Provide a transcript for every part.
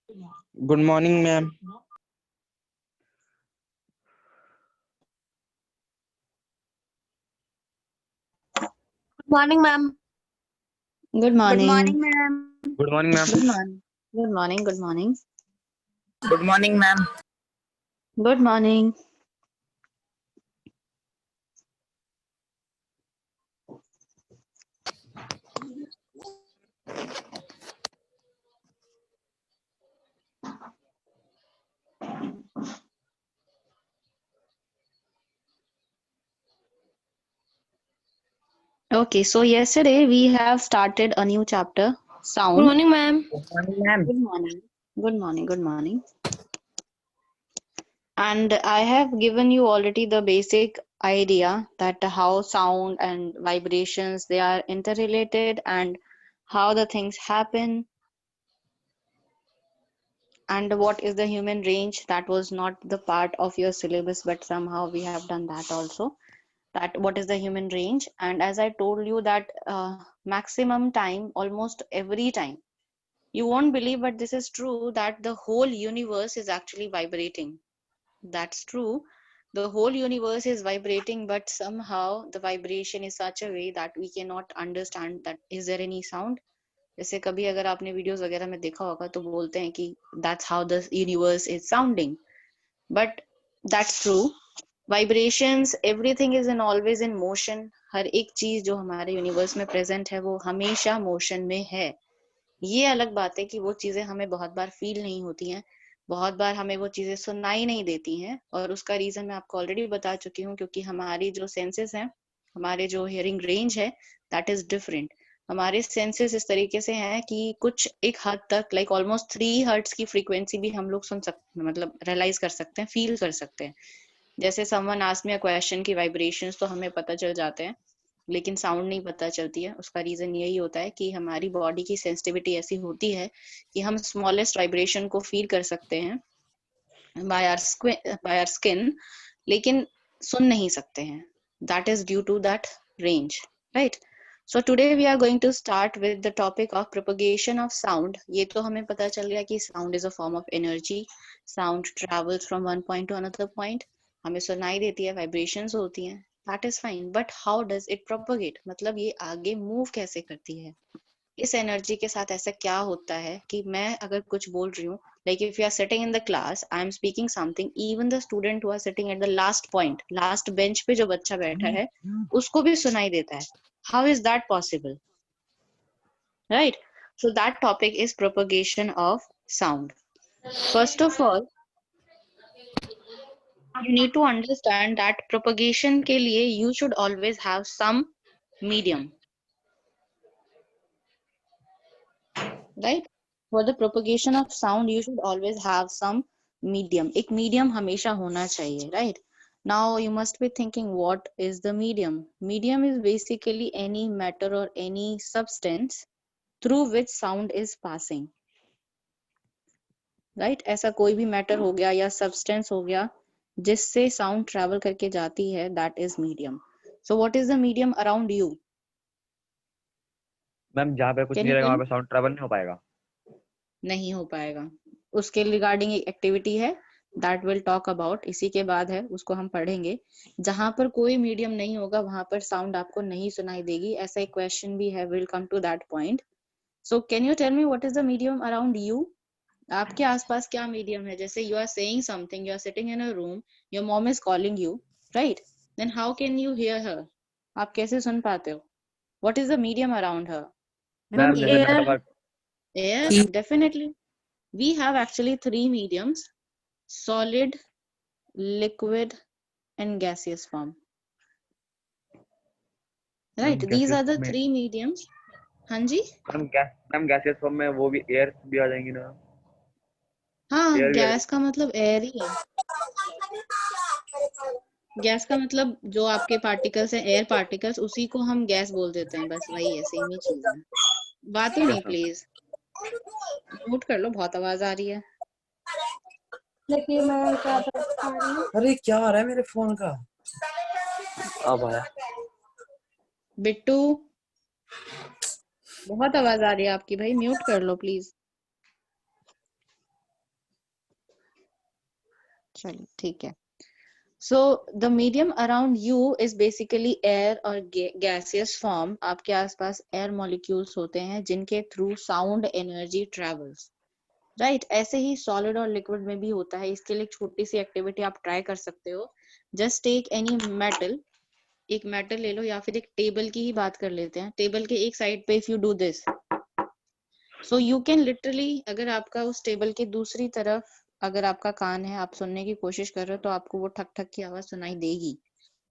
Good morning, ma'am. Good morning, ma'am. Good Good morning. morning, ma'am. Good morning, ma'am. Good morning. Good morning. Good morning. Good morning, ma'am. Good morning. Okay, so yesterday we have started a new chapter, Good sound. morning, ma'am. Good morning, ma'am. Good morning. Good morning. Good morning. And I have given you already the basic idea that how sound and vibrations they are interrelated and how the things happen and what is the human range. That was not the part of your syllabus, but somehow we have done that also. That what is the human range, and as I told you that maximum time, almost every time, you won't believe, but this is true, that the whole universe is actually vibrating. That's true, the whole universe is vibrating, but somehow the vibration is such a way that we cannot understand that is there any sound. जैसे कभी अगर आपने videos वगैरह में देखा होगा तो बोलते हैं कि that's how the universe is sounding, but that's true. Vibrations everything is in always in motion. हर एक चीज जो हमारे यूनिवर्स में प्रेजेंट है वो हमेशा मोशन में है. ये अलग बात है कि वो चीजें हमें बहुत बार फील नहीं होती हैं, बहुत बार हमें वो चीजें सुनाई नहीं देती हैं, और उसका रीजन मैं आपको ऑलरेडी बता चुकी हूँ, क्योंकि हमारी जो सेंसेस हैं, हमारे जो हियरिंग रेंज है, दैट इज डिफरेंट. हमारे सेंसेस इस तरीके से हैं कि कुछ एक हद तक लाइक ऑलमोस्ट 3 हर्ट्ज की फ्रीक्वेंसी भी हम लोग सुन सकते हैं, मतलब रियलाइज कर सकते हैं, फील कर सकते हैं. जैसे someone asked me a question की वाइब्रेशंस तो हमें पता चल जाते हैं, लेकिन साउंड नहीं पता चलती है. उसका रीजन यही होता है कि हमारी बॉडी की सेंसिटिविटी ऐसी होती है कि हम स्मॉलेस्ट वाइब्रेशन को फील कर सकते हैं बाय आवर स्किन, लेकिन सुन नहीं सकते हैं. That is due to that range, right? So today we are going to start with the topic of propagation of sound. ये तो हमें पता चल गया कि sound is a form of energy. Sound travels from one point to another point. हमें सुनाई देती है, vibrations होती हैं. That is fine. But how does it propagate? मतलब ये आगे move कैसे करती है? इस एनर्जी के साथ ऐसा क्या होता है कि मैं अगर कुछ बोल रही हूँ, like if you are sitting in the class, I am speaking something, even the student who are sitting at the last point, last bench पे जो बच्चा बैठा है, उसको भी सुनाई देता है. How is that possible, right? So that topic is propagation of sound. First of all you need to understand that propagation के लिए you should always have some medium, right? For the propagation of sound you should always have some medium. एक medium हमेशा होना चाहिए, right? Now you must be thinking, what is the medium? Medium is basically any matter or any substance through which sound is passing, right? ऐसा कोई भी matter हो गया या substance हो गया जिससे sound travel करके जाती है, that is medium. So what is the medium around you? Ma'am जहाँ पे कुछ Can नहीं you रहेगा tell वहाँ me? पे साउंड ट्रैवल नहीं हो पाएगा. नहीं हो पाएगा. उसके रिगार्डिंग एक एक्टिविटी है, दैट विल टॉक अबाउट, इसी के बाद है, उसको हम पढ़ेंगे. जहां पर कोई मीडियम नहीं होगा वहां पर साउंड आपको नहीं सुनाई देगी. ऐसा एक क्वेश्चन भी है, will come to that point. So can you tell me what is the medium around you? आपके आसपास क्या मीडियम है? जैसे you are saying something, you are sitting in a room, your mom is calling you, right? Then how can you hear her? आप कैसे सुन पाते हो? What is the medium around her? Ma'am, ma'am जैसे air. Network. Air, definitely. We have actually 3 mediums: solid, liquid, and gaseous form. Ma'am Right? These gases are the में. 3 mediums. हाँ जी? Ma'am gases form में वो भी air भी आ जाएंगी ना. हाँ, एयर भी आ गैस जाएगी. का मतलब एयर ही है. गैस का मतलब जो आपके पार्टिकल्स हैं, एयर पार्टिकल्स, उसी को हम गैस बोल देते हैं. बस वही है, सेम ही चीज है. बातें नहीं, अच्छा. प्लीज म्यूट कर लो, बहुत आवाज आ रही है. देखिए मैं क्या बता रही हूँ. अरे क्या आ रहा है मेरे फोन का? अब आया. बिट्टू, बहुत आवाज आ रही है आपकी भाई, म्यूट कर लो प्लीज. चलिए ठीक है। So the medium around you is basically air और gaseous form। आपके आसपास air molecules होते हैं जिनके through sound energy travels, right? ऐसे ही solid और liquid में भी होता है। इसके लिए एक छोटी सी एक्टिविटी आप ट्राई कर सकते हो। Just take any metal, एक मेटल ले लो या फिर एक टेबल की ही बात कर लेते हैं। टेबल के एक साइड पे if you do this, so you can literally, अगर आपका उस टेबल के दूसरी तरफ अगर आपका कान है, आप सुनने की कोशिश कर रहे हो तो आपको वो ठक ठक की आवाज सुनाई देगी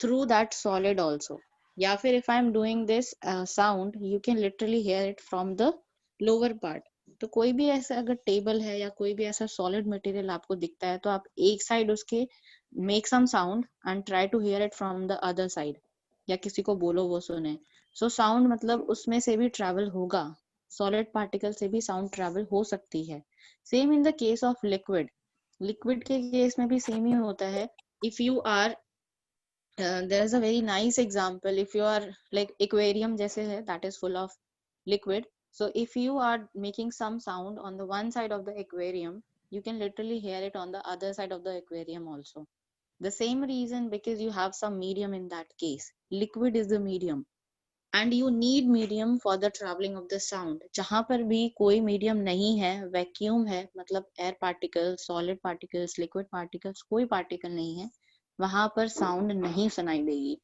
through that solid also। या फिर if I am doing this sound, you can literally hear it from the lower part। तो कोई भी ऐसा अगर टेबल है या कोई भी ऐसा सॉलिड मटेरियल आपको दिखता है तो आप एक साइड उसके make some sound and try to hear it from the other side, या किसी को बोलो वो सुने। So sound मतलब उसमें से भी travel होगा, सॉलिड पार्टिकल से भी साउंड ट्रैवल हो सकती है। Same in the case of liquid, liquid के केस में भी सेम ही होता है। If you are there is a very nice example, if you are like aquarium जैसे है, that is full of liquid. So if you are making some sound on the one side of the aquarium, you can literally hear it on the other side of the aquarium also. The same reason, because you have some medium in that case. Liquid is the medium and you need medium for the traveling of the sound। जहां पर भी कोई medium नहीं है, vacuum है, मतलब air particles, solid particles, liquid particles, कोई particle नहीं है, वहां पर साउंड नहीं सुनाई देगी।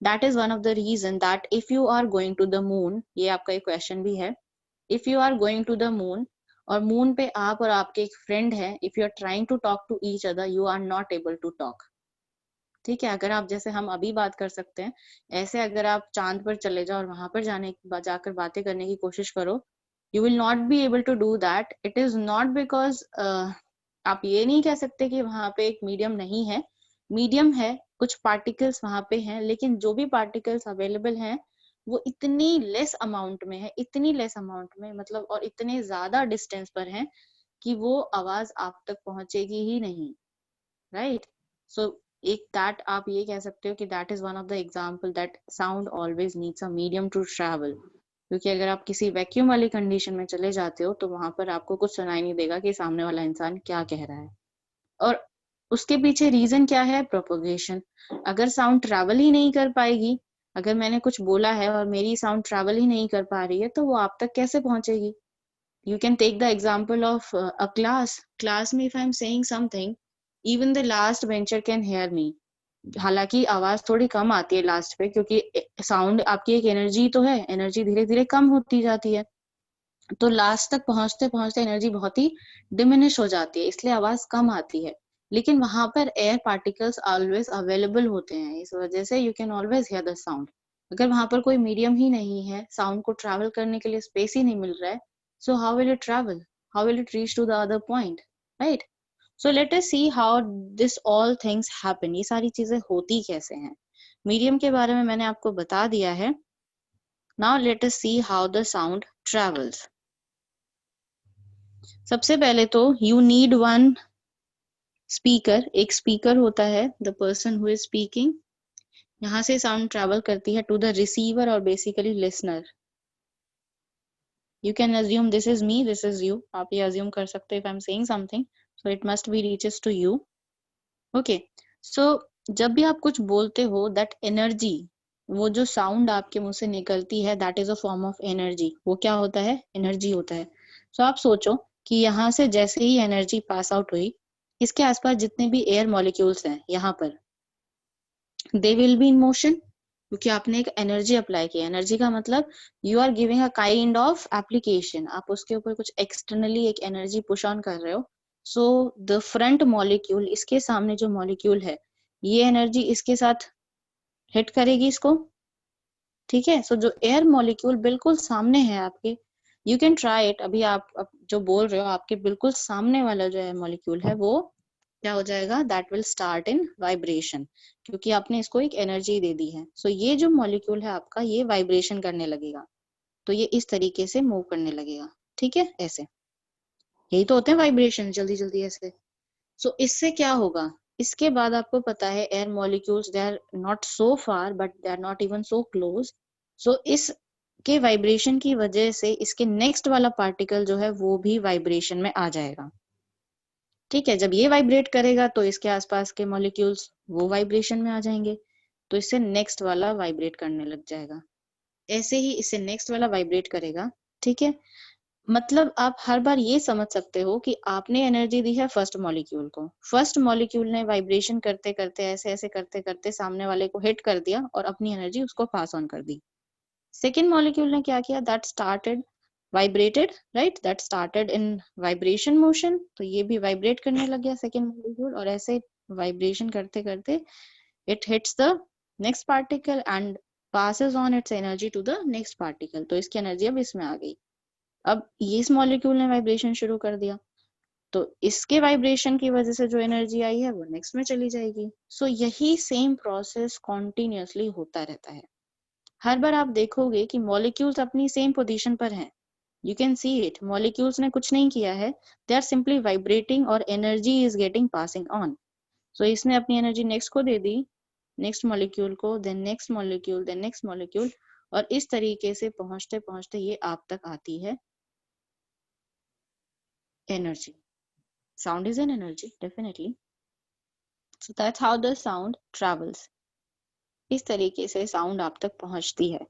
That is one of the reason that if you are going to the moon, ये आपका एक क्वेश्चन भी है, if you are going to the moon और मून पे आप और आपके एक फ्रेंड है, if you are trying to talk to each other, you are not able to talk। ठीक है, अगर आप जैसे हम अभी बात कर सकते हैं, ऐसे अगर आप चांद पर चले जाओ और वहां पर जाकर बातें करने की कोशिश करो, you will not be able to do that. It is not because आप ये नहीं कह सकते कि वहां पे एक मीडियम नहीं है, मीडियम है, कुछ पार्टिकल्स वहां पे हैं, लेकिन जो भी पार्टिकल्स अवेलेबल हैं वो इतनी लेस अमाउंट में है, इतनी लेस अमाउंट में, मतलब और इतने ज्यादा डिस्टेंस पर है कि वो आवाज आप तक पहुंचेगी ही नहीं, राइट? सो एक दैट आप ये कह सकते हो कि that is one of the example that sound always needs a medium to travel. क्योंकि अगर आप किसी वैक्यूम वाली कंडीशन में चले जाते हो तो वहां पर आपको कुछ सुनाई नहीं देगा कि सामने वाला इंसान क्या कह रहा है। और उसके पीछे रीजन क्या है? प्रोपोगेशन। अगर साउंड ट्रैवल ही नहीं कर पाएगी, अगर मैंने कुछ बोला है और मेरी साउंड ट्रैवल ही नहीं कर पा रही है, तो वो आप तक कैसे पहुंचेगी? You can take the example of a class में if I am saying something, even the last bencher can hear me। हालांकि आवाज थोड़ी कम आती है लास्ट पे, क्योंकि साउंड आपकी एक एनर्जी तो है, एनर्जी धीरे धीरे कम होती जाती है, तो लास्ट तक पहुंचते पहुंचते एनर्जी बहुत ही डिमिनिश हो जाती है, इसलिए आवाज कम आती है। लेकिन वहां पर एयर पार्टिकल्स ऑलवेज अवेलेबल होते हैं, इस वजह से you can always here the sound. अगर वहां पर कोई मीडियम ही नहीं है, साउंड को ट्रैवल करने के लिए स्पेस ही नहीं मिल रहा है, so how will it travel, how will it reach to the other point, right? So let us see how this all things happen। ये सारी चीजें होती कैसे हैं। मीडियम के बारे में मैंने आपको बता दिया है। now let us see how the sound travels। सबसे पहले तो you need one speaker। एक speaker होता है, the person who is speaking। यहाँ से sound travel करती है to the receiver और basically listener। You can assume this is me, this is you। आप ये assume कर सकते हो if I'm saying something, so it must be reaches to you। Okay, so जब भी आप कुछ बोलते हो, that energy, वो जो sound आपके मुंह से निकलती है, that is a form of energy। वो क्या होता है? Energy होता है। So आप सोचो कि यहाँ से जैसे ही energy pass out हुई, इसके आसपास जितने भी air molecules हैं यहाँ पर, they will be in motion, क्योंकि आपने एक एनर्जी अप्लाई की। एनर्जी का मतलब you are giving a kind of application, आप उसके ऊपर कुछ एक्सटर्नली एक एनर्जी पुश ऑन कर रहे हो। सो द फ्रंट मॉलिक्यूल, इसके सामने जो मॉलिक्यूल है, ये एनर्जी इसके साथ हिट करेगी इसको, ठीक है? सो जो एयर मॉलिक्यूल बिल्कुल सामने है आपके, यू कैन ट्राई इट। अभी आप जो बोल रहे हो, आपके बिल्कुल सामने वाला जो है मॉलिक्यूल है, वो क्या हो जाएगा? That will start in vibration, क्योंकि आपने इसको एक एनर्जी दे दी है। सो ये जो मॉलिक्यूल है आपका, ये वाइब्रेशन करने लगेगा, तो ये इस तरीके से मूव करने लगेगा, ठीक है? ऐसे, यही तो होते हैं वाइब्रेशन, जल्दी जल्दी ऐसे। सो इससे क्या होगा? इसके बाद आपको पता है air molecules, they are not so far but they are not even so close. So इस के वाइब्रेशन की वजह से इसके नेक्स्ट वाला पार्टिकल जो है वो भी वाइब्रेशन में आ जाएगा। ठीक है, जब ये वाइब्रेट करेगा तो इसके आसपास के मॉलिक्यूल्स वो वाइब्रेशन में आ जाएंगे, तो इससे नेक्स्ट वाला वाइब्रेट करने लग जाएगा। ऐसे ही इससे नेक्स्ट वाला वाइब्रेट करेगा। ठीक है, मतलब आप हर बार ये समझ सकते हो कि आपने एनर्जी दी है फर्स्ट मॉलिक्यूल को, फर्स्ट मॉलिक्यूल ने वाइब्रेशन करते करते ऐसे ऐसे करते करते सामने वाले को हिट कर दिया और अपनी एनर्जी उसको पास ऑन कर दी। सेकेंड मॉलिक्यूल ने क्या किया, that started vibrated, right, that started in vibration motion, तो ये भी वाइब्रेट करने लग गया सेकेंड मॉलिक्यूल, और ऐसे वाइब्रेशन करते करते it hits the next particle and passes on its energy to the next particle, तो इसकी एनर्जी अब इसमें आ गई। अब ये इस मॉलिक्यूल ने वाइब्रेशन शुरू कर दिया, तो इसके वाइब्रेशन की वजह से जो एनर्जी आई है वो नेक्स्ट में चली जाएगी। सो यही सेम प्रोसेस कॉन्टिन्यूसली होता रहता है। हर बार आप देखोगे कि मॉलिक्यूल्स अपनी सेम पोजीशन पर हैं, you can see it, molecules ने कुछ नहीं किया है, दे आर सिंपली वाइब्रेटिंग और energy is getting passing on. So इसने अपनी एनर्जी नेक्स्ट को दे दी, नेक्स्ट मॉलिक्यूल को, then next molecule, then next molecule, और इस तरीके से पहुंचते पहुंचते ये आप तक आती है energy. Sound is an energy definitely, so that's how the sound travels. इस तरीके से साउंड आप तक पहुंचती है।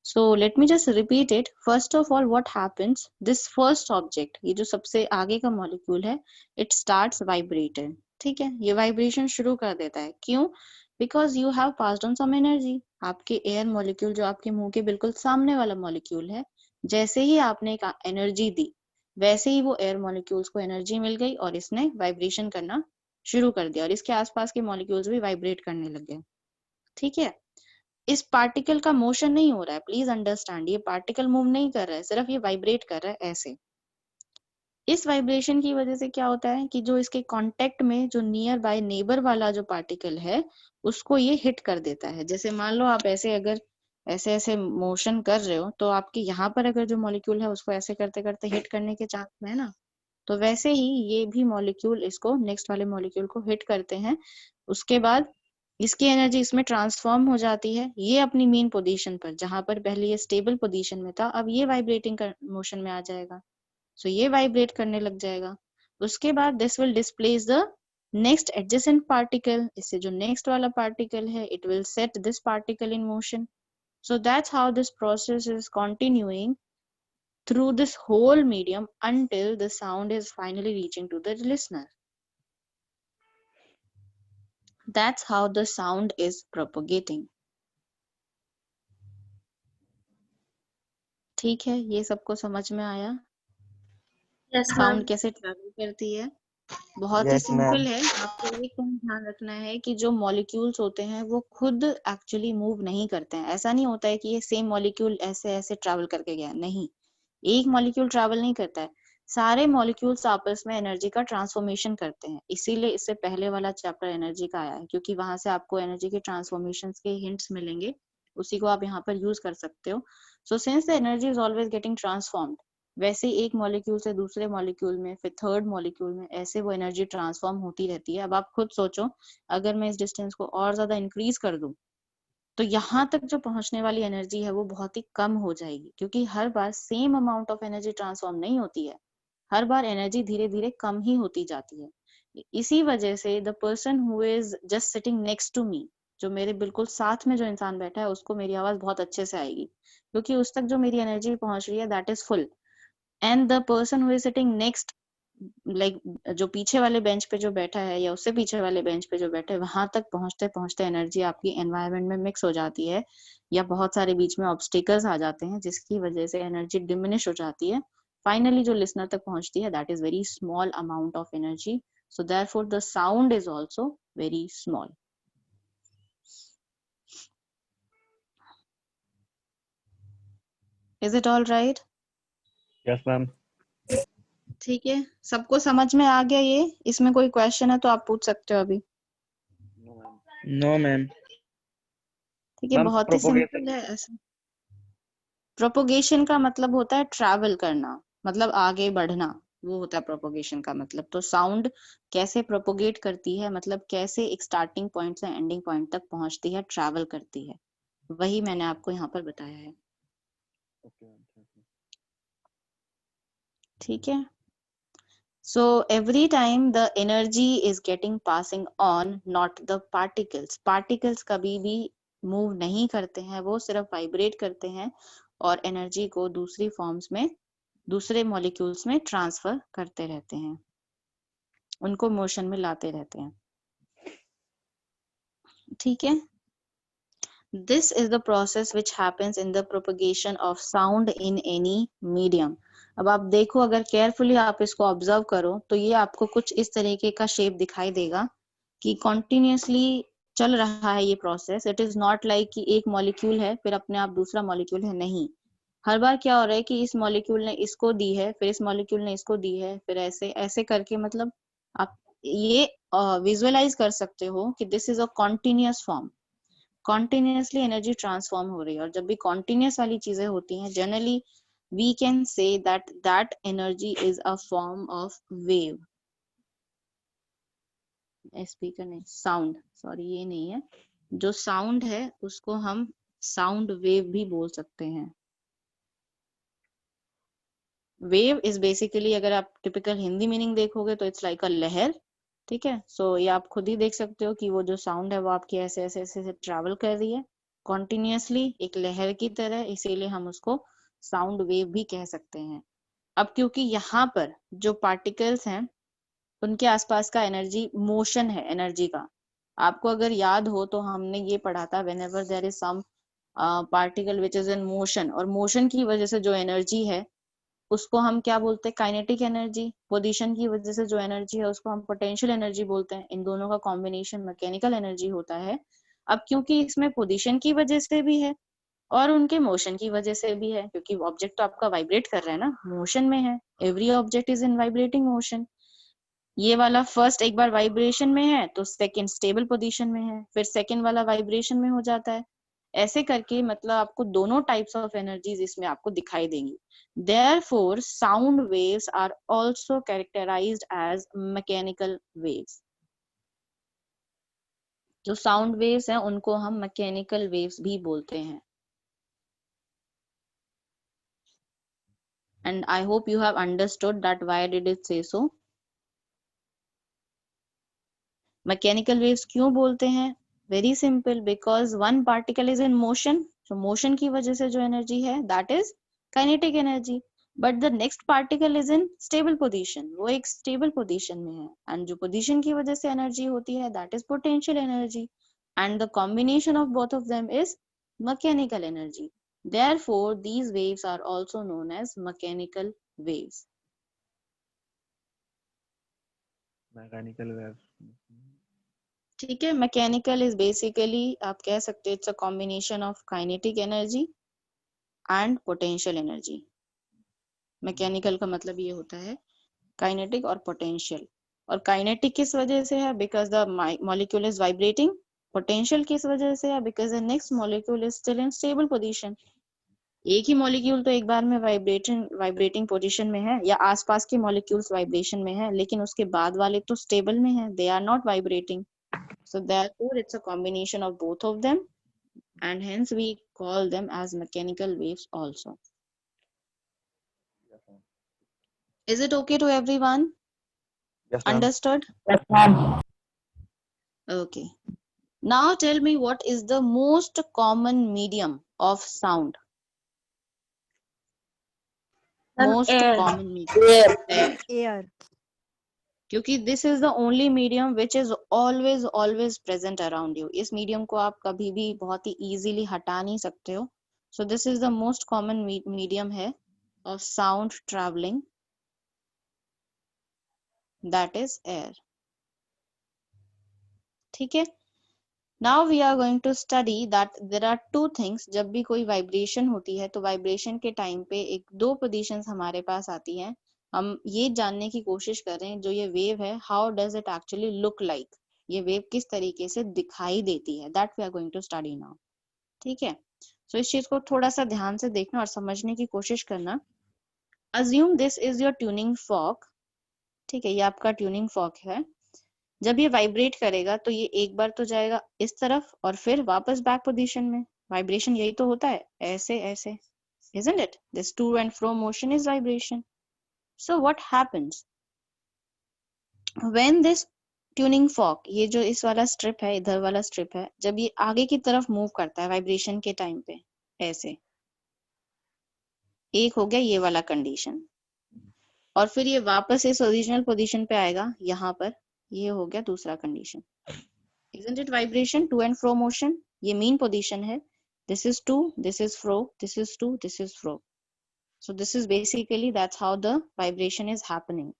So let me just repeat it. First of all what happens, this first object, ये जो सबसे आगे का मॉलिक्यूल है, इट स्टार्ट्स वाइब्रेटिंग। ठीक है, ये वाइब्रेशन शुरू कर देता है, क्यों? Because you have passed on some energy. आपके एयर मॉलिक्यूल, जो आपके मुंह के बिल्कुल सामने वाला मॉलिक्यूल है, जैसे ही आपने एक एनर्जी दी, वैसे ही वो एयर मॉलिक्यूल्स को एनर्जी मिल गई और इसने वाइब्रेशन करना शुरू कर दिया, और इसके आसपास के मॉलिक्यूल्स भी वाइब्रेट करने लग गए। ठीक है, इस पार्टिकल का मोशन नहीं हो रहा है, प्लीज अंडरस्टैंड, ये पार्टिकल मूव नहीं कर रहा है, सिर्फ ये वाइब्रेट कर रहा है ऐसे। इस वाइब्रेशन की वजह से क्या होता है कि जो इसके कांटेक्ट में जो नियर बाय नेबर वाला जो पार्टिकल है, उसको ये हिट कर देता है। जैसे मान लो आप ऐसे अगर ऐसे ऐसे मोशन कर रहे हो, तो आपके यहाँ पर अगर जो मॉलिक्यूल है उसको ऐसे करते करते हिट करने के चांस है ना, तो वैसे ही ये भी मॉलिक्यूल इसको नेक्स्ट वाले मॉलिक्यूल को हिट करते हैं। उसके बाद इसकी एनर्जी इसमें ट्रांसफॉर्म हो जाती है, ये अपनी मेन पोजीशन पर, जहां पर पहले ये स्टेबल पोजीशन में था, अब ये वाइब्रेटिंग मोशन में आ जाएगा। सो ये वाइब्रेट करने लग जाएगा। उसके बाद this will displace the next adjacent particle, इससे जो नेक्स्ट वाला पार्टिकल है, it will set this particle in motion. So that's how this process is continuing through this whole medium until the sound is finally reaching to the listener. That's how the sound is propagating. ठीक है, ये सबको समझ में आया? Yes ma'am. Sound कैसे travel करती है? बहुत ही Yes, ma'am. सिंपल है। आपको एक पॉइंट ध्यान रखना है कि जो मॉलिक्यूल्स होते हैं वो खुद एक्चुअली मूव नहीं करते हैं। ऐसा नहीं होता है कि ये सेम मॉलिक्यूल ऐसे ऐसे ट्रैवल करके गया, नहीं, एक मॉलिक्यूल ट्रैवल नहीं करता है, सारे मॉलिक्यूल्स आपस में एनर्जी का ट्रांसफॉर्मेशन करते हैं। इसीलिए इससे पहले वाला चैप्टर एनर्जी का आया है, क्योंकि वहां से आपको एनर्जी के ट्रांसफॉर्मेशन के हिंट्स मिलेंगे, उसी को आप यहाँ पर यूज कर सकते हो। So since the energy is always getting transformed, वैसे एक मॉलिक्यूल से दूसरे मॉलिक्यूल में, फिर थर्ड मॉलिक्यूल में, ऐसे वो एनर्जी ट्रांसफॉर्म होती रहती है। अब आप खुद सोचो, अगर मैं इस डिस्टेंस को और ज्यादा इंक्रीज कर दूं, तो यहाँ तक जो पहुंचने वाली एनर्जी है वो बहुत ही कम हो जाएगी, क्योंकि हर बार same amount of energy transform नहीं होती है, हर बार एनर्जी धीरे धीरे कम ही होती जाती है। इसी वजह से the person who is just sitting next to me, जो मेरे बिल्कुल साथ में जो इंसान बैठा है, उसको मेरी आवाज बहुत अच्छे से आएगी, क्योंकि उस तक जो मेरी एनर्जी पहुंच रही है that is full. And the person who is sitting next, like जो पीछे वाले बेंच पे जो बैठा है या उससे पीछे वाले बेंच पे जो बैठा है, वहां तक पहुंचते पहुंचते एनर्जी आपकी एनवायरनमेंट में मिक्स हो जाती है, या बहुत सारे बीच में ऑब्स्टिकल्स आ जाते हैं जिसकी वजह से एनर्जी डिमिनिश हो जाती है। फाइनली जो लिसनर तक पहुंचती है that is very small amount of energy, so therefore the sound is also very small. Is it all right? Yes ma'am. ठीक है, सबको समझ में आ गया ये? इसमें कोई क्वेश्चन है तो आप पूछ सकते हो अभी। No, ma'am. ठीक है, मैम बहुत ही प्रोपोगेशन, सिंपल है ऐसा। प्रोपोगेशन का मतलब होता है ट्रैवल करना, मतलब आगे बढ़ना, वो होता है प्रोपोगेशन का मतलब। तो साउंड कैसे प्रोपोगेट करती है, मतलब कैसे एक स्टार्टिंग पॉइंट से एंडिंग पॉइंट तक पहुंचती है, ट्रैवल करती है, वही मैंने आपको यहाँ पर बताया है। ठीक है, So every time the energy is getting passing on, not the particles. Particles कभी भी मूव नहीं करते हैं, वो सिर्फ वाइब्रेट करते हैं और एनर्जी को दूसरी फॉर्म्स में, दूसरे मॉलिक्यूल्स में ट्रांसफर करते रहते हैं, उनको मोशन में लाते रहते हैं। ठीक है, this is the process which happens in the propagation of sound in any medium. अब आप देखो, अगर केयरफुली आप इसको ऑब्जर्व करो तो ये आपको कुछ इस तरीके का शेप दिखाई देगा कि कॉन्टिन्यूसली चल रहा है ये process. It is not like कि एक मॉलिक्यूल है फिर अपने आप दूसरा मॉलिक्यूल है, नहीं। हर बार क्या हो रहा है कि इस मॉलिक्यूल ने इसको दी है, फिर इस मॉलिक्यूल ने इसको दी है, फिर ऐसे ऐसे करके, मतलब आप ये विजुअलाइज कर सकते हो कि this is a continuous form, continuously energy transform हो रही है। और जब भी कॉन्टिन्यूस वाली चीजें होती हैं, generally we can say that that energy is a form of wave. Speaker नहीं, साउंड, सॉरी ये नहीं है, जो साउंड है उसको हम साउंड वेव भी बोल सकते हैं। वेव इज बेसिकली, अगर आप टिपिकल हिंदी मीनिंग देखोगे तो इट्स लाइक अ लहर। ठीक है, सो ये आप खुद ही देख सकते हो कि वो जो साउंड है वो आपकी ऐसे ऐसे ऐसे ट्रैवल कर रही है कॉन्टिन्यूसली, एक लहर की तरह, इसीलिए हम उसको साउंड वेव भी कह सकते हैं। अब क्योंकि यहाँ पर जो पार्टिकल्स हैं उनके आसपास का एनर्जी मोशन है, एनर्जी का, आपको अगर याद हो तो हमने ये पढ़ा था, whenever there is some particle which is in motion, और मोशन की वजह से जो एनर्जी है उसको हम क्या बोलते हैं, काइनेटिक एनर्जी। पोजीशन की वजह से जो एनर्जी है उसको हम पोटेंशियल एनर्जी बोलते हैं। इन दोनों का कॉम्बिनेशन मैकेनिकल एनर्जी होता है। अब क्योंकि इसमें पोजीशन की वजह से भी है और उनके मोशन की वजह से भी है, क्योंकि ऑब्जेक्ट तो आपका वाइब्रेट कर रहा है ना, मोशन में है, every object is in vibrating motion. ये वाला फर्स्ट एक बार वाइब्रेशन में है तो सेकंड स्टेबल पोजीशन में है, फिर सेकंड वाला वाइब्रेशन में हो जाता है। ऐसे करके मतलब आपको दोनों टाइप्स ऑफ एनर्जीज इसमें आपको दिखाई देंगी। Therefore, sound waves are also characterized as mechanical waves. जो साउंड वेव्स हैं उनको हम मैकेनिकल वेव्स भी बोलते हैं। And I hope you have understood that why did it say so. Mechanical waves क्यों बोलते हैं? Very simple, because one particle is in motion, तो मोशन की वजह से जो एनर्जी है that is kinetic energy, but the next particle is in stable position, वो एक स्टेबल पोजीशन में है, एंड जो पोजीशन की वजह से एनर्जी होती है that is potential energy, and the combination of both of them is mechanical energy. Therefore, these waves are also known as mechanical waves. Mechanical waves. ठीक है, मैकेनिकल इज बेसिकली आप कह सकते हैं it's a combination of kinetic energy and potential energy. Mechanical का मतलब ये होता है काइनेटिक और पोटेंशियल। और काइनेटिक किस वजह से है? Because the molecule is vibrating. Potential किस वजह से है? Because the next molecule is still in stable position. एक ही मॉलिक्यूल तो एक बार में वाइब्रेटिंग पोजीशन में है, या आसपास के मॉलिक्यूल्स वाइब्रेशन में है, लेकिन उसके बाद वाले तो स्टेबल में है, they are not vibrating. So therefore, it's a combination of both of them, and hence we call them as mechanical waves also. Is it okay to everyone? Yes, ma'am. Understood? Yes, ma'am. Okay. Now tell me, what is the most common medium of sound? Most Air. common medium. Air. Air. Air. क्योंकि this is the only medium which is always present around you. इस medium को आप कभी भी बहुत ही easily हटा नहीं सकते हो. So this is the most common medium है of sound traveling, that is air. ठीक है. Now we are going to study that there are two things. जब भी कोई vibration होती है तो vibration के time पे एक दो positions हमारे पास आती हैं. हम ये जानने की कोशिश कर रहे हैं जो ये wave है, how does it actually look like? ये wave किस तरीके से दिखाई देती है, that we are going to study now. ठीक है. So इस चीज को थोड़ा सा ध्यान से देखना और समझने की कोशिश करना. Assume this is your tuning fork. ठीक है, ये आपका tuning fork है. जब ये वाइब्रेट करेगा तो ये एक बार तो जाएगा इस तरफ और फिर वापस बैक पोजीशन में. वाइब्रेशन यही तो होता है, ऐसे ऐसे, isn't it? This to and fro motion is vibration. So what happens? When this tuning fork, ये जो इस वाला स्ट्रिप है, इधर वाला स्ट्रिप है, जब ये आगे की तरफ मूव करता है वाइब्रेशन के टाइम पे, ऐसे एक हो गया ये वाला कंडीशन, और फिर ये वापस इस ओरिजिनल पोजीशन पे आएगा यहाँ पर, ये हो गया दूसरा condition. Isn't it vibration, to and fro motion? ये mean position है, this is to, this is fro, this is to, this is fro. So this is basically, that's how the vibration is happening.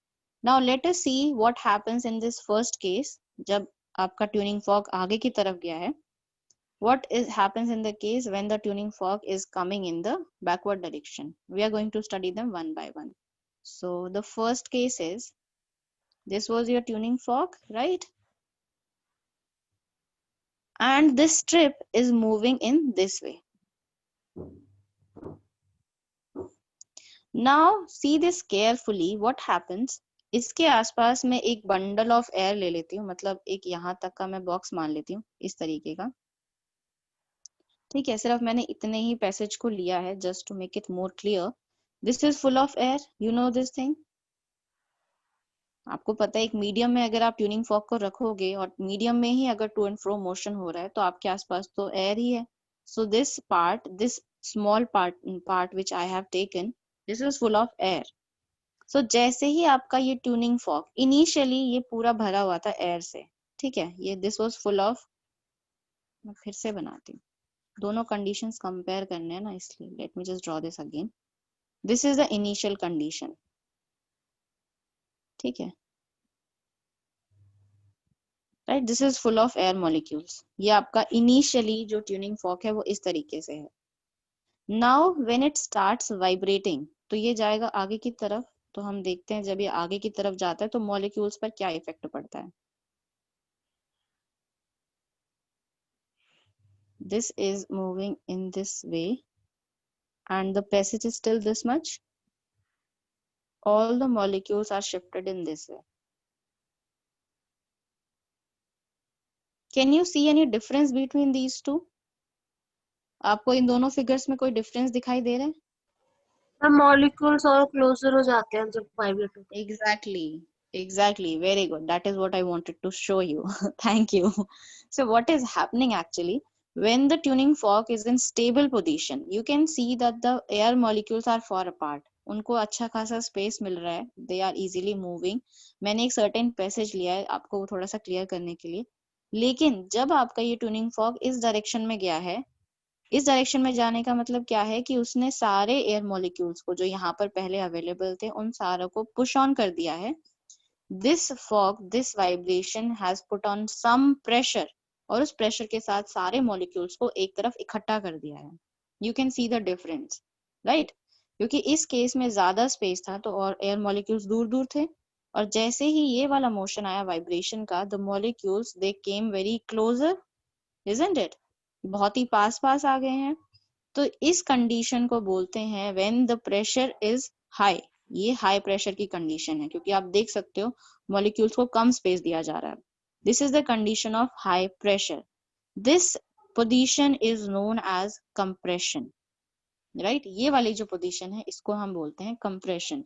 Now let us see what happens in this first case, जब आपका tuning fork आगे की तरफ गया है, what happens in the case when the tuning fork is coming in the backward direction. We are going to study them one by one. So the first case is, this was your tuning fork, right? And this strip is moving in this way. Now see this carefully, what happens, इसके आसपास में एक bundle of air ले लेती हूँ, मतलब एक यहाँ तक का मैं बॉक्स मान लेती हूँ इस तरीके का, ठीक है। सिर्फ मैंने इतने ही पैसेज को लिया है, just to make it more clear. This is full of air, you know this thing. आपको पता है एक मीडियम में अगर आप ट्यूनिंग फॉर्क को रखोगे और मीडियम में ही अगर टू एंड फ्रो मोशन हो रहा है तो आपके आसपास तो एयर ही है। So this part, this small part which I have taken, this is full of air. So जैसे ही आपका ये ट्यूनिंग फॉर्क, इनिशियली ये पूरा भरा हुआ था एयर से, ठीक है, ये दिस वाज फुल ऑफ, मैं फिर से बनाती हूँ, दोनों कंडीशंस कंपेयर करने हैं ना, इसलिए let me just draw this again. This is the initial condition, ठीक है, right, this is full of air molecules. ये आपका इनिशियली जो ट्यूनिंग फॉर्क है वो इस तरीके से है। Now when it starts vibrating, तो ये जाएगा आगे की तरफ, तो हम देखते हैं जब ये आगे की तरफ जाता है तो मॉलिक्यूल्स पर क्या इफेक्ट पड़ता है। This is moving in this way and the passage is still this much. All the molecules are shifted in this way. Can you see any difference between these two? आपको इन दोनों figures में कोई difference दिखाई दे रहा है? Molecules और closure हो जाते हैं जब वाइब्रेट होते हैं। Exactly, very good. That is what I wanted to show you. Thank you. So what is happening actually, when the tuning fork is in stable position, you can see that the air molecules are far apart. उनको अच्छा खासा space मिल रहा है, they are easily moving. मैंने एक certain passage लिया है आपको वो थोड़ा सा क्लियर करने के लिए। लेकिन जब आपका ये ट्यूनिंग फॉर्क इस डायरेक्शन में गया है, इस डायरेक्शन में जाने का मतलब क्या है कि उसने सारे एयर मॉलिक्यूल्स को जो यहाँ पर पहले अवेलेबल थे उन सारों को पुश ऑन कर दिया है। This fog, this vibration has put on some pressure, और उस प्रेशर के साथ सारे मॉलिक्यूल्स को एक तरफ इकट्ठा कर दिया है। You can see the difference, right, क्योंकि इस केस में ज्यादा स्पेस था तो और एयर मॉलिक्यूल्स दूर दूर थे, और जैसे ही ये वाला मोशन आया वाइब्रेशन का, the molecules they came very closer, isn't it, बहुत ही पास पास आ गए हैं। तो इस कंडीशन को बोलते हैं when the pressure is high. ये हाई प्रेशर की कंडीशन है, क्योंकि आप देख सकते हो मॉलिक्यूल्स को कम स्पेस दिया जा रहा है। This is the condition of high pressure. This position is known as compression, right. ये वाली जो पोजीशन है इसको हम बोलते हैं compression.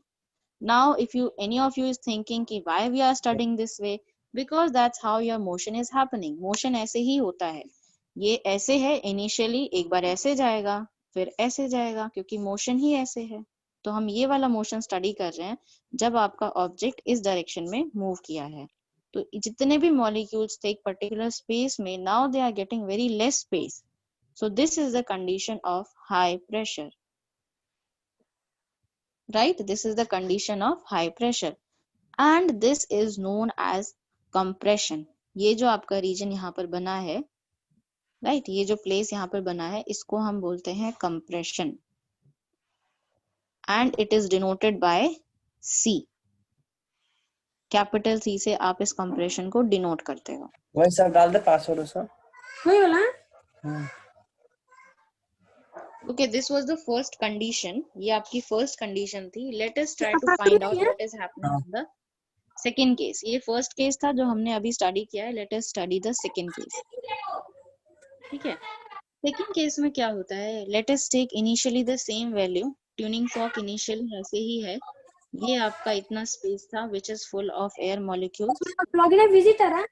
Now if you any of you is thinking कि why we are studying this way, because that's how your motion is happening. Motion ऐसे ही होता है, ये ऐसे है, इनिशियली एक बार ऐसे जाएगा फिर ऐसे जाएगा, क्योंकि मोशन ही ऐसे है। तो हम ये वाला मोशन स्टडी कर रहे हैं जब आपका ऑब्जेक्ट इस डायरेक्शन में मूव किया है। तो जितने भी मॉलिक्यूल्स थे एक पर्टिकुलर स्पेस में, now they are getting very less space. So this is the condition of high pressure, right, this is the condition of high pressure and this is known as compression. ये जो आपका reason यहाँ पर बना है, right, ये जो place यहाँ पर बना है इसको हम बोलते हैं compression, and it is denoted by C। Capital C से आप इस कंप्रेशन को डिनोट करते हो। वही सब डाल दे पासवर्ड उसका। वही वाला है? Okay, this was the first condition, ये आपकी फर्स्ट कंडीशन थी। Let us try to find out what is happening in the second case. ये फर्स्ट केस था जो हमने अभी स्टडी किया है, let us study the second case, ठीक है। सेकंड केस में क्या होता है, let us take initially the same value, tuning fork initially ऐसे ही है, ये आपका इतना स्पेस था which is full of air molecules, login है विजिटर है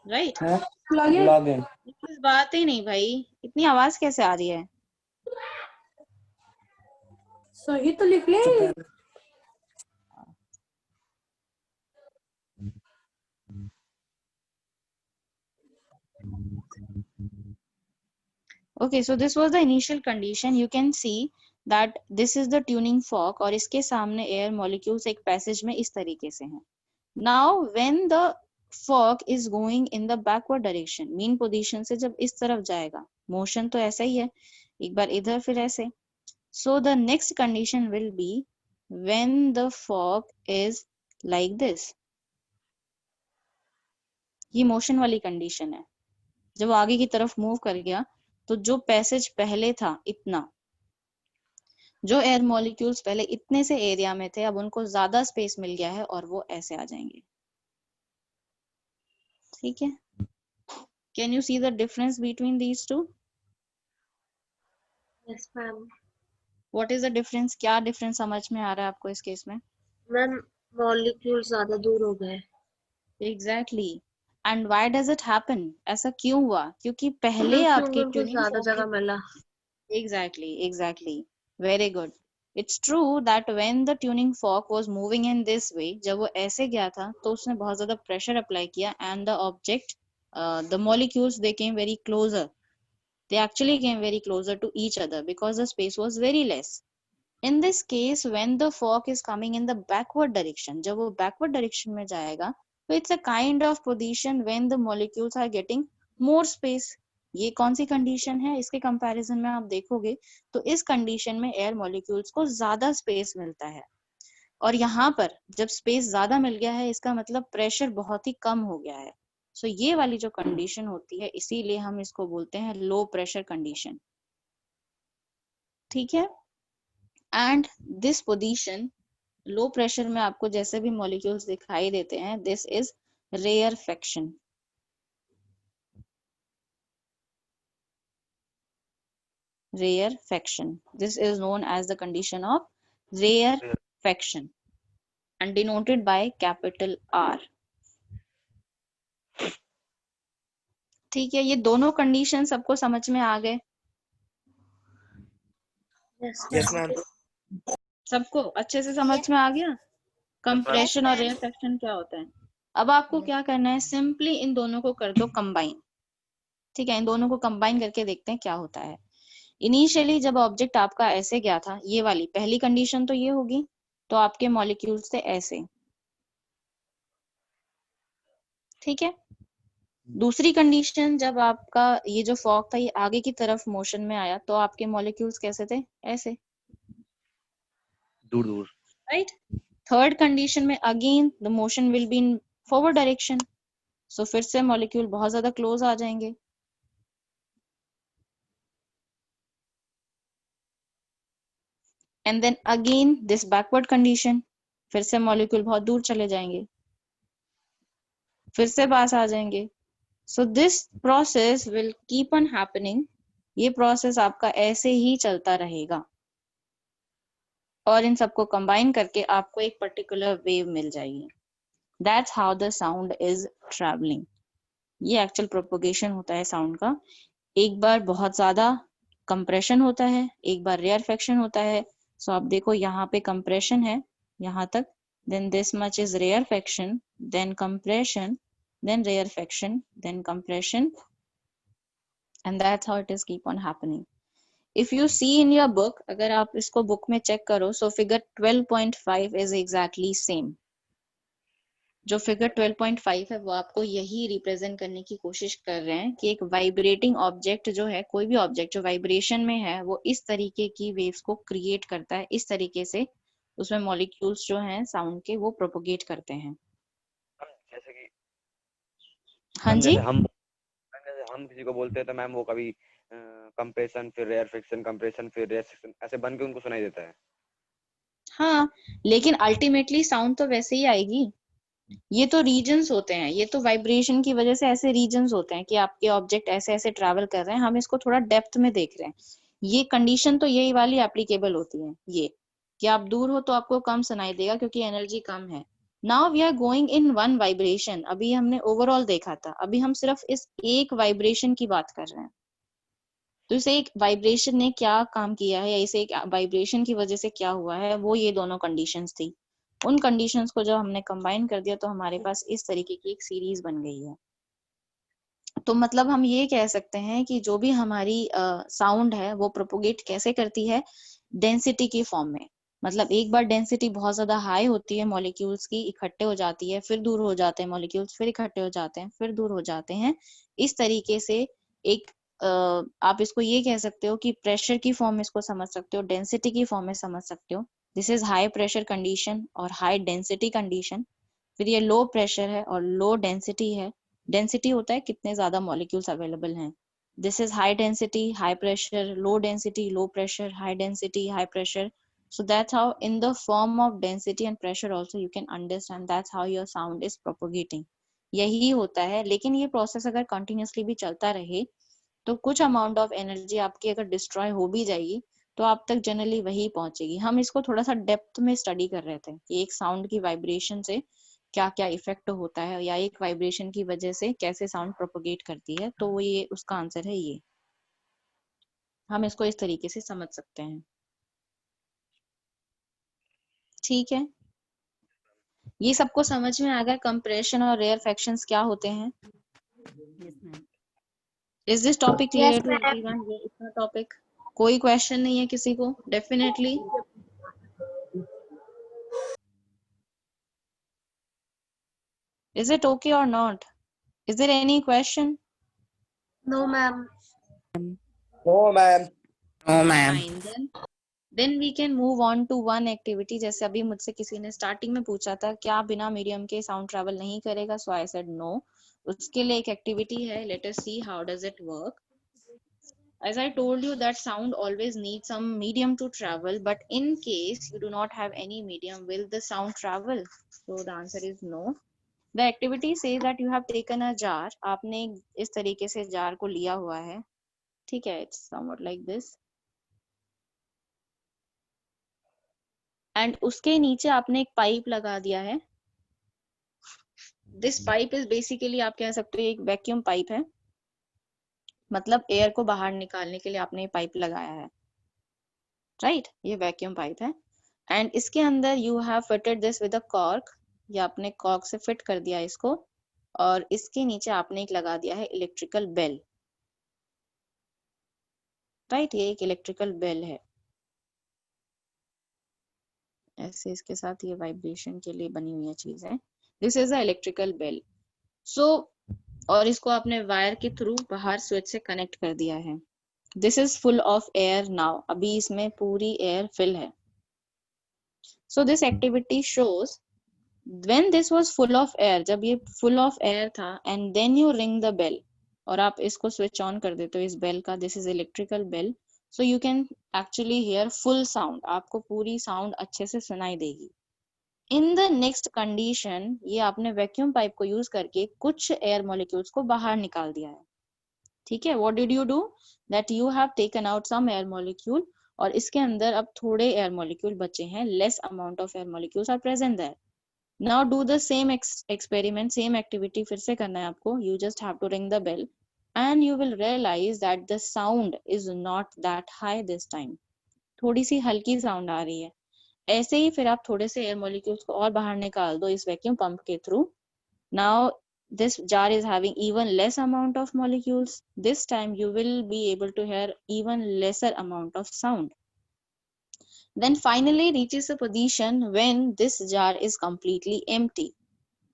राइट। है लॉगिन लॉगिन कुछ बात ही नहीं भाई, इतनी आवाज कैसे आ रही है? सही तो लिख ले। Okay, so this was the initial condition. You can see that this is the tuning fork और इसके सामने air molecules एक passage में इस तरीके से हैं. Now when the fork is going in the backward direction, mean position से जब इस तरफ जाएगा, motion तो ऐसा ही है, एक बार इधर फिर ऐसे. So the next condition will be when the fork is like this. ये motion वाली condition है. जब वो आगे की तरफ move कर गया तो जो पैसेज पहले था इतना, जो एयर मॉलिक्यूल्स पहले इतने से एरिया में थे अब उनको ज्यादा स्पेस मिल गया है और वो ऐसे आ जाएंगे. ठीक है, can you see the difference between these two? Yes ma'am. What is the difference? क्या डिफरेंस समझ में आ रहा है आपको इस केस में? मैम मॉलिक्यूल ज्यादा दूर हो गए. Exactly. And why does it happen? ऐसा क्यों हुआ? क्योंकि पहले आपके उनको ट्यूनिंग ज्यादा जगह मिला. Exactly. Very good. It's true that when the tuning fork was moving in this way, जब वो ऐसे गया था तो उसने बहुत ज्यादा pressure apply किया and the object, the molecules, they came very closer. They actually came very closer to each other because the space was very less. In this case, when the fork is coming in the backward direction, जब वो backward direction में जाएगा, तो it's a kind of position when the molecules are getting more space. ये कौन सी condition है? इसके comparison में आप देखोगे तो इस कंडीशन में एयर मॉलिक्यूल्स को ज्यादा स्पेस मिलता है और यहाँ पर जब स्पेस ज्यादा मिल गया है इसका मतलब प्रेशर बहुत ही कम हो गया है. सो ये वाली जो कंडीशन होती है इसीलिए हम इसको बोलते हैं लो प्रेशर कंडीशन. ठीक है. And this position low pressure में आपको जैसे भी मॉलिक्यूल्स दिखाई देते हैं, this is rarefaction. Rarefaction. This is known as the condition of rarefaction and denoted by capital R. ठीक है, ये दोनों कंडीशन सबको समझ में आ गए? Yes ma'am. सबको अच्छे से समझ में आ गया कंप्रेशन और रेयरफेक्शन क्या होता है? अब आपको क्या करना है, सिंपली इन दोनों को कर दो कंबाइन. ठीक है, इन दोनों को कंबाइन करके देखते हैं क्या होता है. इनिशियली जब ऑब्जेक्ट आपका ऐसे गया था, ये वाली पहली कंडीशन तो ये होगी, तो आपके मॉलिक्यूल्स थे ऐसे. ठीक है. दूसरी कंडीशन जब आपका ये जो फॉग था ये आगे की तरफ मोशन में आया तो आपके मॉलिक्यूल्स कैसे थे? ऐसे, दूर दूर. राइट. थर्ड कंडीशन में again the motion will be in forward direction, so फिर से मॉलिक्यूल बहुत ज्यादा क्लोज आ जाएंगे. And then again this backward condition, फिर से मॉलिक्यूल बहुत दूर चले जाएंगे, फिर से पास आ जाएंगे. So this process will keep on happening. ये प्रोसेस आपका ऐसे ही चलता रहेगा और इन सबको कंबाइन करके आपको एक पर्टिकुलर वेव मिल जाएगी. That's how the sound is travelling. ये एक्चुअल प्रोपोगेशन होता है साउंड का. एक बार बहुत ज्यादा कंप्रेशन होता है, एक बार रेयरफेक्शन होता है. सो आप देखो यहाँ पे कंप्रेशन है यहाँ तक, then this much is rarefaction, then compression, then rarefaction, then compression, and that's how it is keep on happening. If you see in your book, अगर आप इसको बुक में चेक करो, so figure 12.5 is exactly same. जो figure 12.5 है वो आपको यही रिप्रेजेंट करने की कोशिश कर रहे हैं कि एक वाइब्रेटिंग ऑब्जेक्ट जो है, कोई भी ऑब्जेक्ट जो वाइब्रेशन में है वो इस तरीके की वेव्स को क्रिएट करता है, इस तरीके से उसमें मॉलिक्यूल्स जो हैं साउंड के वो प्रोपोगेट करते हैं. जैसे कि हाँ जी, हम किसी को बोलते हैं तो मैम वो कभी कंप्रेशन फिर रेयरफेक्शन, कंप्रेशन फिर रेयरफेक्शन ऐसे बन के उनको सुनाई देता है. हाँ, लेकिन अल्टीमेटली साउंड तो वैसे ही आएगी. ये तो रीजन्स होते हैं, ये तो वाइब्रेशन की वजह से ऐसे रीजन्स होते हैं कि आपके ऑब्जेक्ट ऐसे ऐसे ट्रैवल कर रहे हैं, हम इसको थोड़ा डेप्थ में देख रहे हैं. ये कंडीशन तो यही वाली एप्लीकेबल होती है, ये कि आप दूर हो तो आपको कम सुनाई देगा क्योंकि एनर्जी कम है। Now we are going in one vibration. अभी हमने ओवरऑल देखा था, अभी हम सिर्फ इस एक वाइब्रेशन की बात कर रहे हैं। तो इसे एक वाइब्रेशन ने क्या काम किया है या इसे एक वाइब्रेशन की वजह से क्या हुआ है, वो ये दोनों कंडीशंस थी। उन कंडीशंस को जब हमने कंबाइन कर दिया तो हमारे पास इस तरीके की एक सीरीज बन गई है। तो मतलब हम ये कह सकते हैं कि जो भी हमारी साउंड है वो प्रोपोगेट कैसे करती है, डेंसिटी की फॉर्म में। मतलब एक बार डेंसिटी बहुत ज्यादा हाई होती है मॉलिक्यूल्स की, इकट्ठे हो जाती है, फिर दूर हो जाते हैं मॉलिक्यूल्स, फिर इकट्ठे हो जाते हैं, फिर दूर हो जाते हैं। इस तरीके से एक आप इसको ये कह सकते हो कि प्रेशर की फॉर्म में इसको समझ सकते हो, डेंसिटी की फॉर्म में समझ सकते हो। This is high pressure condition और हाई डेंसिटी कंडीशन। फिर ये लो प्रेशर है और लो डेंसिटी है। डेंसिटी होता है कितने ज्यादा मॉलिक्यूल्स अवेलेबल हैं। This is high density, high pressure, low density, low pressure, high density, high pressure. So that's how in the form of density and pressure also you can understand that's how your sound is propagating. यही होता है। लेकिन ये process अगर continuously भी चलता रहे तो कुछ अमाउंट ऑफ एनर्जी आपकी अगर डिस्ट्रॉय हो भी जाएगी तो आप तक जनरली वही पहुंचेगी। हम इसको थोड़ा सा डेप्थ में स्टडी कर रहे थे कि एक साउंड की वाइब्रेशन से क्या क्या इफेक्ट होता है या एक वाइब्रेशन की वजह से कैसे साउंड प्रोपोगेट करती है। तो वो ये उसका आंसर है ये। हम इसको इस तरीके से समझ सकते हैं। ठीक है, ये सबको समझ में आ गया कंप्रेशन और रेयरफेक्शंस क्या होते हैं? Is this topic clear yes to ma'am. Everyone? ये इतना टॉपिक, कोई क्वेश्चन नहीं है किसी को? Definitely is it okay or not? Is there any question? No ma'am. No ma'am. No ma'am. Fine, then we can move on to one activity. जैसे अभी मुझसे किसी ने स्टार्टिंग में पूछा था क्या बिना मीडियम के साउंड ट्रैवल नहीं करेगा, so I said no. उसके लिए एक एक्टिविटी है, let us see how does it work. As I told you that sound always needs some medium to travel, but in case you do not have any medium, will the sound travel? So the answer is no. The activity says that you have taken a jar. आपने इस तरीके से jar को लिया हुआ है, ठीक है, it's somewhat like this. And उसके नीचे आपने एक पाइप लगा दिया है। दिस पाइप इज बेसिकली आप कह सकते हो एक वैक्यूम पाइप है, मतलब एयर को बाहर निकालने के लिए आपने ये पाइप लगाया है, राइट? ये वैक्यूम पाइप है एंड इसके अंदर you have fitted this with a cork, या आपने कॉर्क से फिट कर दिया इसको, और इसके नीचे आपने एक लगा दिया है इलेक्ट्रिकल बेल, राइट? ये एक इलेक्ट्रिकल बेल है, ऐसे इसके साथ ये वाइब्रेशन के लिए बनी हुई चीज है। This is a electrical bell. So और इसको आपने वायर के थ्रू बाहर स्विच से कनेक्ट कर दिया है। This is full of air now, अभी इसमें पूरी एयर फिल है। So this activity shows when this was full of air, जब ये फुल ऑफ एयर था, and then you ring the bell, और आप इसको स्विच ऑन कर देते हो इस बेल का, this is electrical bell, so you can actually hear full sound, आपको पूरी साउंड अच्छे से सुनाई देगी। इन द नेक्स्ट कंडीशन, ये आपने वैक्यूम पाइप को यूज करके कुछ एयर मॉलिक्यूल्स को बाहर निकाल दिया है, ठीक है? What did you do that you have taken out some air molecule, और इसके अंदर अब थोड़े एयर मॉलिक्यूल बचे हैं, less amount of air molecules are present there. Now do the same experiment, same activity फिर से करना है आपको। You just have to ring the bell and you will realize that the sound is not that high this time. थोड़ी सी हल्की sound आ रही है। ऐसे ही फिर आप थोड़े से एयर मॉलिक्यूल्स को और बाहर निकाल दो इस वैक्यूम पंप के through. Now this jar is having even less amount of molecules. This time you will be able to hear even lesser amount of sound. Then finally reaches a position when this jar is completely empty.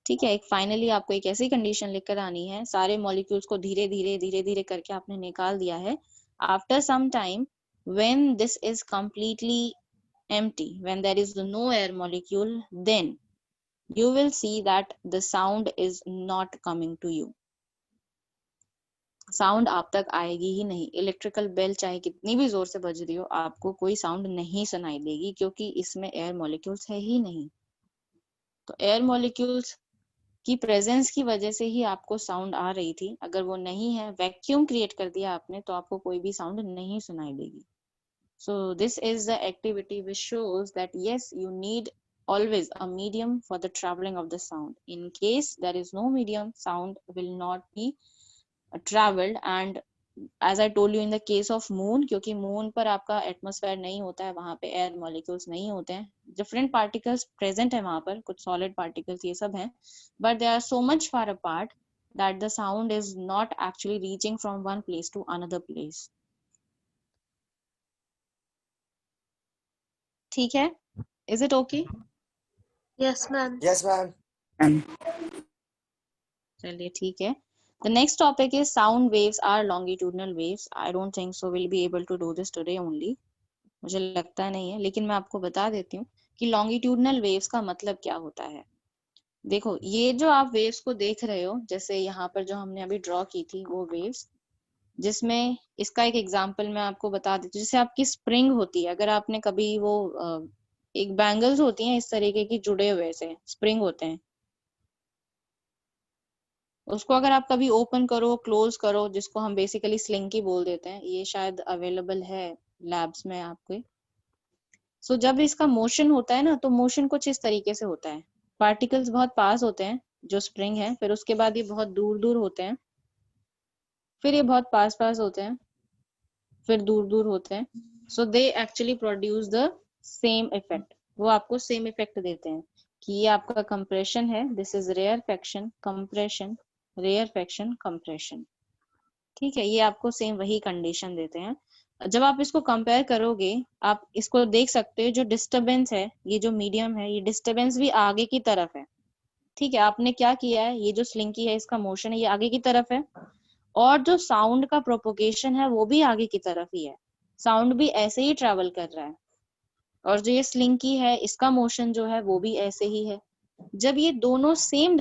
ठीक है, एक finally आपको एक ऐसी condition लेकर आनी है, सारे मॉलिक्यूल्स को धीरे धीरे करके आपने निकाल दिया है। After some time when this is completely empty, when there is no air molecule, then you will see that the sound is not coming to you. Sound आप तक आएगी ही नहीं। इलेक्ट्रिकल बेल चाहे कितनी भी जोर से बज रही हो, आपको कोई साउंड नहीं सुनाई देगी क्योंकि इसमें एयर मॉलिक्यूल्स है ही नहीं। तो एयर मॉलिक्यूल्स की प्रेजेंस की वजह से ही आपको साउंड आ रही थी। अगर वो नहीं है, वैक्यूम क्रिएट कर दिया आपने, तो आपको कोई भी साउंड नहीं सुनाई देगी। So this is the activity which shows that yes, you need always a medium for the traveling of the sound. In case there is no medium, sound will not be traveled. And as I told you in the case of moon, क्योंकि moon पर आपका atmosphere नहीं होता है, वहां पे air molecules नहीं होते हैं, डिफरेंट पार्टिकल्स प्रेजेंट है वहां पर, कुछ सॉलिड पार्टिकल्स ये सब हैं, but they are so much far apart that the sound is not actually reaching from one place to another place. ठीक है? Is it okay? Yes, ma'am. Yes, ma'am. चलिए ठीक है. The next topic is sound waves are longitudinal waves. I don't think so we'll be able to do this today only. मुझे लगता नहीं है, लेकिन मैं आपको बता देती हूँ कि longitudinal waves का मतलब क्या होता है. देखो, ये जो आप waves को देख रहे हो, जैसे यहाँ पर जो हमने अभी ड्रॉ की थी वो waves, जिसमें इसका एक एग्जांपल मैं आपको बता देती हूँ. जैसे आपकी स्प्रिंग होती है, अगर आपने कभी वो एक बैंगल्स होती हैं इस तरीके की जुड़े हुए से स्प्रिंग होते हैं, उसको अगर आप कभी ओपन करो क्लोज करो, जिसको हम बेसिकली स्लिंकी बोल देते हैं, ये शायद अवेलेबल है लैब्स में आपके. सो जब इसका मोशन होता है ना, तो मोशन कुछ इस तरीके से होता है. पार्टिकल्स बहुत पास होते हैं जो स्प्रिंग है, फिर उसके बाद ये बहुत दूर दूर होते हैं, फिर ये बहुत पास पास होते हैं, फिर दूर दूर होते हैं. So they actually produce the same effect. वो आपको सेम इफेक्ट देते हैं कि ये आपका कंप्रेशन है, this is rarefaction, compression, rarefaction, compression. ठीक है, ये आपको सेम वही कंडीशन देते हैं. जब आप इसको कंपेयर करोगे, आप इसको देख सकते हो, जो डिस्टरबेंस है, ये जो मीडियम है, ये डिस्टरबेंस भी आगे की तरफ है. ठीक है, आपने क्या किया है, ये जो स्लिंकी है इसका मोशन है ये आगे की तरफ है, और जो साउंड का प्रोपोगेशन है वो भी आगे की तरफ ही है. साउंड भी ऐसे ही ट्रेवल कर रहा है, और जो ये स्लिंकी है इसका मोशन जो है वो भी ऐसे ही है. जब ये दोनों सेम